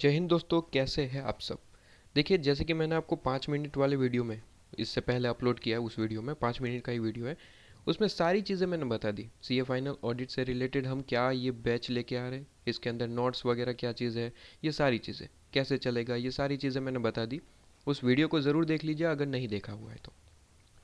जय हिंद दोस्तों, कैसे हैं आप सब। देखिए, जैसे कि मैंने आपको 5 मिनट वाले वीडियो में इससे पहले अपलोड किया है, उस वीडियो में 5 मिनट का ही वीडियो है। उसमें सारी चीज़ें मैंने बता दी। सीए फाइनल ऑडिट से रिलेटेड हम क्या ये बैच लेके आ रहे हैं, इसके अंदर नोट्स वगैरह क्या चीज़ है, ये सारी चीज़ें कैसे चलेगा, ये सारी चीज़ें मैंने बता दी। उस वीडियो को ज़रूर देख लीजिए अगर नहीं देखा हुआ है तो।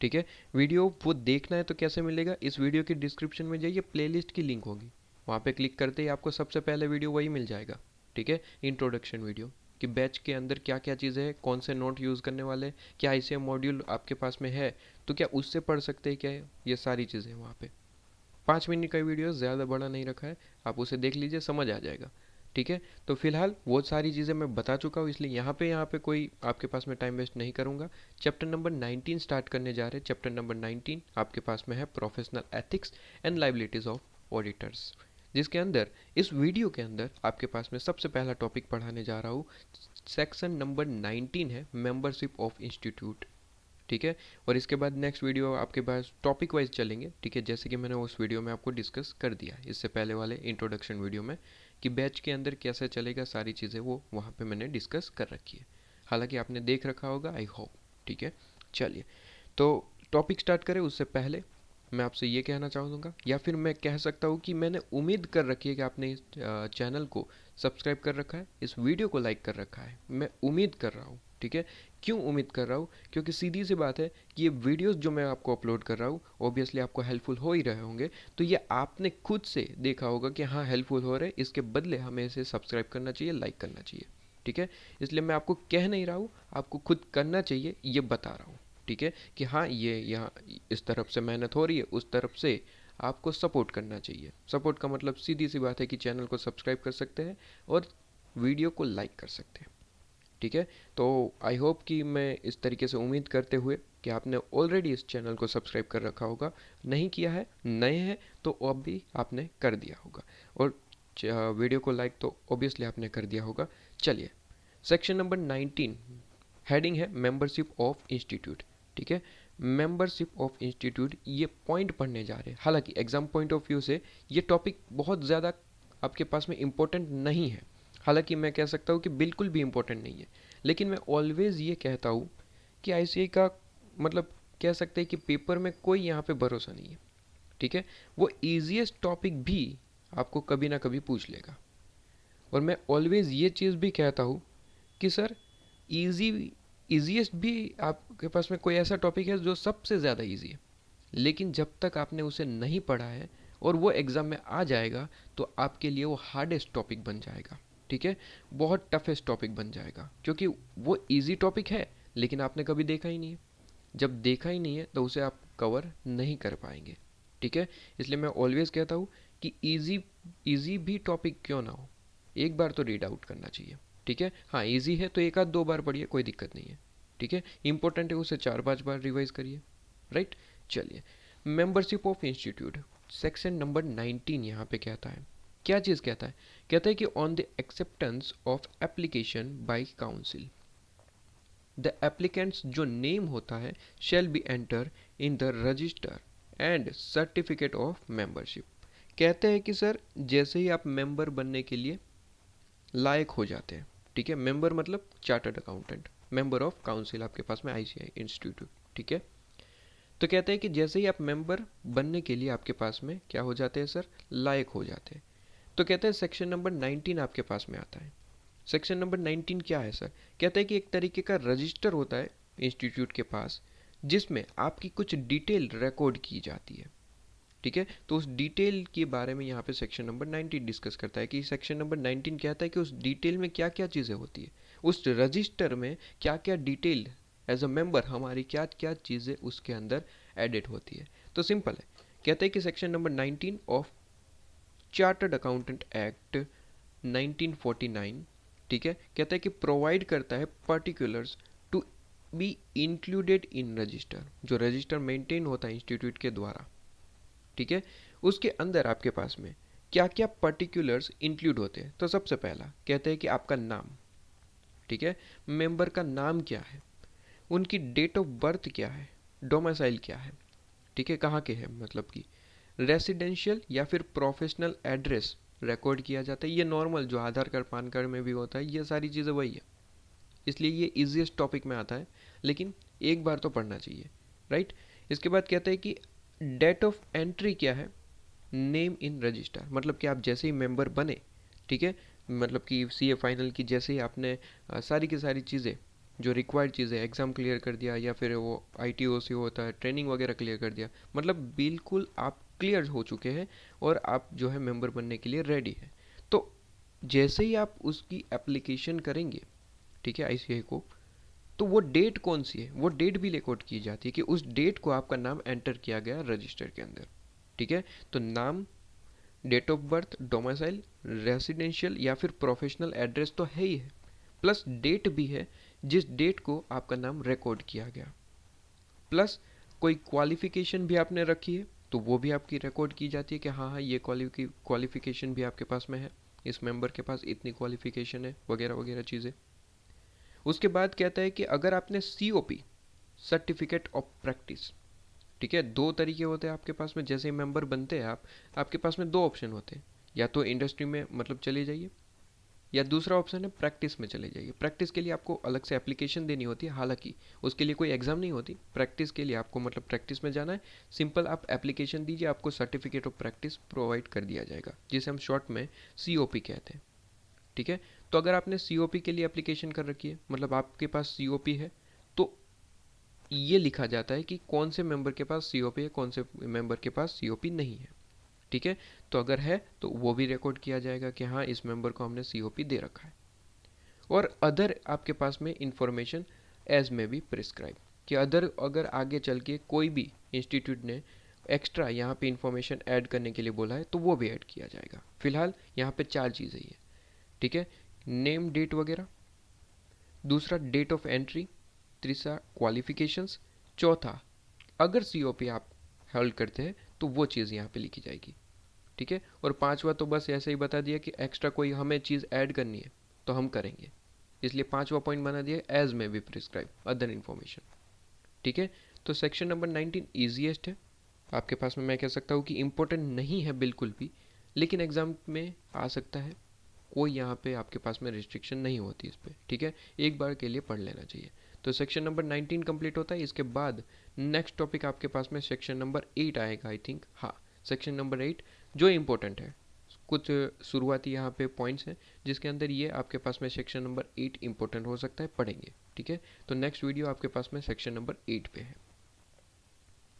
ठीक है, वीडियो वो देखना है तो कैसे मिलेगा, इस वीडियो की डिस्क्रिप्शन में जाइए, प्लेलिस्ट की लिंक होगी, वहाँ पे क्लिक करते ही आपको सबसे पहले वीडियो वही मिल जाएगा। ठीक है, इंट्रोडक्शन वीडियो कि बैच के अंदर क्या क्या चीज़ें हैं, कौन से नोट यूज़ करने वाले, क्या ऐसे मॉड्यूल आपके पास में है तो क्या उससे पढ़ सकते हैं क्या, ये सारी चीज़ें वहाँ पे। 5 मिनट का वीडियो ज़्यादा बड़ा नहीं रखा है, आप उसे देख लीजिए, समझ आ जाएगा। ठीक है, तो फिलहाल वो सारी चीज़ें मैं बता चुका हूँ, इसलिए यहाँ पे कोई आपके पास में टाइम वेस्ट नहीं करूँगा। चैप्टर नंबर 19 स्टार्ट करने जा रहे हैं। चैप्टर नंबर 19 आपके पास में है professional ethics and liabilities of auditors, जिसके अंदर इस वीडियो के अंदर आपके पास में सबसे पहला टॉपिक पढ़ाने जा रहा हूँ। सेक्शन नंबर 19 है मेंबरशिप ऑफ इंस्टीट्यूट। ठीक है, और इसके बाद नेक्स्ट वीडियो आपके पास टॉपिक वाइज चलेंगे। ठीक है, जैसे कि मैंने उस वीडियो में आपको डिस्कस कर दिया है इससे पहले वाले इंट्रोडक्शन वीडियो में कि बैच के अंदर कैसे चलेगा, सारी चीज़ें वो वहाँ पे मैंने डिस्कस कर रखी है। हालांकि आपने देख रखा होगा, आई होप। ठीक है, चलिए तो टॉपिक स्टार्ट करें उससे पहले मैं आपसे ये कहना चाहूँगा, या फिर मैं कह सकता हूँ कि मैंने उम्मीद कर रखी है कि आपने इस चैनल को सब्सक्राइब कर रखा है, इस वीडियो को लाइक कर रखा है। मैं उम्मीद कर रहा हूँ। ठीक है, क्यों उम्मीद कर रहा हूँ, क्योंकि सीधी सी बात है कि ये वीडियोस जो मैं आपको अपलोड कर रहा हूँ ऑब्वियसली आपको हेल्पफुल हो ही रहे होंगे। तो ये आपने खुद से देखा होगा कि हाँ हेल्पफुल हो रहे हैं, इसके बदले हमें इसे सब्सक्राइब करना चाहिए, लाइक करना चाहिए। ठीक है, इसलिए मैं आपको कह नहीं रहा हूँ, आपको खुद करना चाहिए ये बता रहा हूँ। ठीक है, कि हाँ ये यहाँ इस तरफ से मेहनत हो रही है, उस तरफ से आपको सपोर्ट करना चाहिए। सपोर्ट का मतलब सीधी सी बात है कि चैनल को सब्सक्राइब कर सकते हैं और वीडियो को लाइक कर सकते हैं। ठीक है, तो आई होप कि मैं इस तरीके से उम्मीद करते हुए कि आपने ऑलरेडी इस चैनल को सब्सक्राइब कर रखा होगा, नहीं किया है, नए हैं तो अब भी आपने कर दिया होगा, और वीडियो को लाइक तो ऑब्वियसली आपने कर दिया होगा। चलिए, सेक्शन नंबर 19 हेडिंग है मेंबरशिप ऑफ इंस्टीट्यूट। ठीक है, मेंबरशिप ऑफ इंस्टीट्यूट ये पॉइंट पढ़ने जा रहे हैं। हालांकि एग्जाम पॉइंट ऑफ व्यू से ये टॉपिक बहुत ज़्यादा आपके पास में इम्पोर्टेंट नहीं है। हालांकि मैं कह सकता हूँ कि बिल्कुल भी इम्पोर्टेंट नहीं है, लेकिन मैं ऑलवेज़ ये कहता हूँ कि आईसीएआई का मतलब कह सकते हैं कि पेपर में कोई यहाँ पे भरोसा नहीं है। ठीक है, वो ईजीएस्ट टॉपिक भी आपको कभी ना कभी पूछ लेगा। और मैं ऑलवेज़ ये चीज़ भी कहता हूँ कि सर ईजी ईजीएस्ट भी आपके पास में कोई ऐसा टॉपिक है जो सबसे ज़्यादा ईजी है, लेकिन जब तक आपने उसे नहीं पढ़ा है और वो एग्ज़ाम में आ जाएगा तो आपके लिए वो हार्डेस्ट टॉपिक बन जाएगा। ठीक है, बहुत टफेस्ट टॉपिक बन जाएगा, क्योंकि वो इजी टॉपिक है लेकिन आपने कभी देखा ही नहीं है। जब देखा ही नहीं है तो उसे आप कवर नहीं कर पाएंगे। ठीक है, इसलिए मैं ऑलवेज कहता हूँ कि इजी इजी भी टॉपिक क्यों ना हो, एक बार तो रीड आउट करना चाहिए। ठीक है, हाँ इजी है तो एक आध दो बार पढ़िए, कोई दिक्कत नहीं है। ठीक है, इंपॉर्टेंट है उसे 4-5 बार रिवाइज करिए। राइट, चलिए, membership of institute section number 19 यहाँ पे कहता है, क्या चीज़ कहता है कि on the acceptance of application by council the applicants जो नेम होता है shall be enter in the register and certificate of membership. कहते हैं कि सर जैसे ही आप मेंबर बनने के लिए लायक हो जाते हैं, ठीक है, मेंबर मतलब chartered accountant, member of council आपके पास में आईसीआई इंस्टीट्यूट। ठीक है, तो कहते हैं कि जैसे ही आप मेंबर बनने के लिए आपके पास में क्या हो जाते हैं सर, लायक हो जाते हैं। तो कहते हैं सेक्शन नंबर 19 आपके पास में आता है। सेक्शन नंबर 19 क्या है सर, कहते हैं कि एक तरीके का रजिस्टर होता है इंस्टीट्यूट के पास, जिसमें आपकी कुछ डिटेल रिकॉर्ड की जाती है। ठीक है, तो उस डिटेल के बारे में यहाँ पे सेक्शन नंबर 19 डिस्कस करता है कि सेक्शन नंबर 19 कहता है कि उस डिटेल में क्या क्या चीज़ें होती है, उस रजिस्टर में क्या क्या डिटेल एज अ मेंबर हमारी क्या क्या चीज़ें उसके अंदर एडिट होती है। तो सिंपल है, कहते हैं कि section number 19 of chartered accountant act 1949, ठीक है, कहता है कि प्रोवाइड करता है particulars to be included in register, जो रजिस्टर मेंटेन होता है इंस्टीट्यूट के द्वारा। ठीक है, उसके अंदर आपके पास में क्या क्या पर्टिकुलर्स इंक्लूड होते हैं। तो सबसे पहला कहते हैं कि आपका नाम, ठीक है, मेंबर का नाम क्या है, उनकी डेट ऑफ बर्थ क्या है, डोमिसाइल क्या है, ठीक है, कहाँ के हैं, मतलब कि रेसिडेंशियल या फिर प्रोफेशनल एड्रेस रिकॉर्ड किया जाता है। ये नॉर्मल जो आधार कार्ड पैन कार्ड में भी होता है, ये सारी चीज़ें वही है, इसलिए ये इजीएस्ट टॉपिक में आता है, लेकिन एक बार तो पढ़ना चाहिए, राइट। इसके बाद कहते हैं कि डेट ऑफ एंट्री क्या है, नेम इन रजिस्टर, मतलब कि आप जैसे ही मेंबर बने, ठीक है, मतलब कि सीए फाइनल की जैसे ही आपने सारी की सारी चीज़ें जो रिक्वायर्ड चीज़ें, एग्ज़ाम क्लियर कर दिया या फिर वो आईटीओसी होता है ट्रेनिंग वगैरह क्लियर कर दिया, मतलब बिल्कुल आप क्लियर हो चुके हैं और आप जो है मेंबर बनने के लिए रेडी है, तो जैसे ही आप उसकी एप्लीकेशन करेंगे, ठीक है, आईसीआई को, तो वो डेट कौन सी है, वो डेट भी रिकॉर्ड की जाती है कि उस डेट को आपका नाम एंटर किया गया रजिस्टर के अंदर, ठीक है। तो नाम, date of birth, domicile, residential या फिर प्रोफेशनल एड्रेस तो है ही है, प्लस डेट भी है जिस डेट को आपका नाम रिकॉर्ड किया गया, प्लस कोई क्वालिफिकेशन भी आपने रखी है तो वो भी आपकी रिकॉर्ड की जाती है कि हाँ हाँ ये क्वालिफिकेशन भी आपके पास में है, इस मेंबर के पास इतनी क्वालिफिकेशन है, वगैरह वगैरह चीज़ें। उसके बाद कहता है कि अगर आपने सीओपी, सर्टिफिकेट ऑफ प्रैक्टिस, ठीक है, दो तरीके होते हैं आपके पास में, जैसे ही मेंबर बनते हैं आप, आपके पास में दो ऑप्शन होते हैं, या तो इंडस्ट्री में मतलब चले जाइए, या दूसरा ऑप्शन है प्रैक्टिस में चले जाइए। प्रैक्टिस के लिए आपको अलग से एप्लीकेशन देनी होती है, हालांकि उसके लिए कोई एग्जाम नहीं होती, प्रैक्टिस के लिए आपको मतलब प्रैक्टिस में जाना है, सिंपल आप एप्लीकेशन दीजिए, आपको सर्टिफिकेट ऑफ प्रैक्टिस प्रोवाइड कर दिया जाएगा, जिसे हम शॉर्ट में सीओपी कहते हैं, ठीक है। तो अगर आपने सीओपी के लिए एप्लीकेशन कर रखी है, मतलब आपके पास सीओपी है, तो ये लिखा जाता है कि कौन से मेंबर के पास सीओपी है, कौन से मेंबर के पास सीओपी नहीं है, ठीक है। तो अगर है तो वो भी रिकॉर्ड किया जाएगा कि हाँ इस मेंबर को हमने सीओपी दे रखा है। और अदर आपके पास में इंफॉर्मेशन एज में भी प्रिस्क्राइब, कि अदर अगर आगे चल के कोई भी इंस्टीट्यूट ने एक्स्ट्रा यहाँ पे इंफॉर्मेशन ऐड करने के लिए बोला है तो वो भी ऐड किया जाएगा। फिलहाल यहाँ पे चार चीज़ें ही है, ठीक है, नेम, डेट वगैरह, दूसरा डेट ऑफ एंट्री, तीसरा क्वालिफिकेशंस, चौथा अगर सीओपी आप होल्ड करते हैं तो वो चीज़ यहाँ पे लिखी जाएगी, ठीक है। और पांचवा तो बस ऐसे ही बता दिया कि एक्स्ट्रा कोई हमें चीज़ ऐड करनी है तो हम करेंगे, इसलिए पांचवा पॉइंट बना दिया एज में भी प्रिस्क्राइब अदर इन्फॉर्मेशन, ठीक है। तो सेक्शन नंबर 19 ईजीएस्ट है आपके पास में, मैं कह सकता हूँ कि इम्पोर्टेंट नहीं है बिल्कुल भी, लेकिन एग्जाम में आ सकता है, कोई यहाँ पे आपके पास में रिस्ट्रिक्शन नहीं होती इस पर, ठीक है, एक बार के लिए पढ़ लेना चाहिए। तो सेक्शन नंबर 19 कंप्लीट होता है, इसके बाद नेक्स्ट टॉपिक आपके पास में सेक्शन नंबर 8 आएगा आई थिंक, हाँ सेक्शन नंबर 8 जो इम्पोर्टेंट है, कुछ शुरुआती यहाँ पे पॉइंट्स हैं जिसके अंदर ये आपके पास में सेक्शन नंबर 8 इम्पोर्टेंट हो सकता है, पढ़ेंगे, ठीक है। तो नेक्स्ट वीडियो आपके पास में सेक्शन नंबर 8 पे है।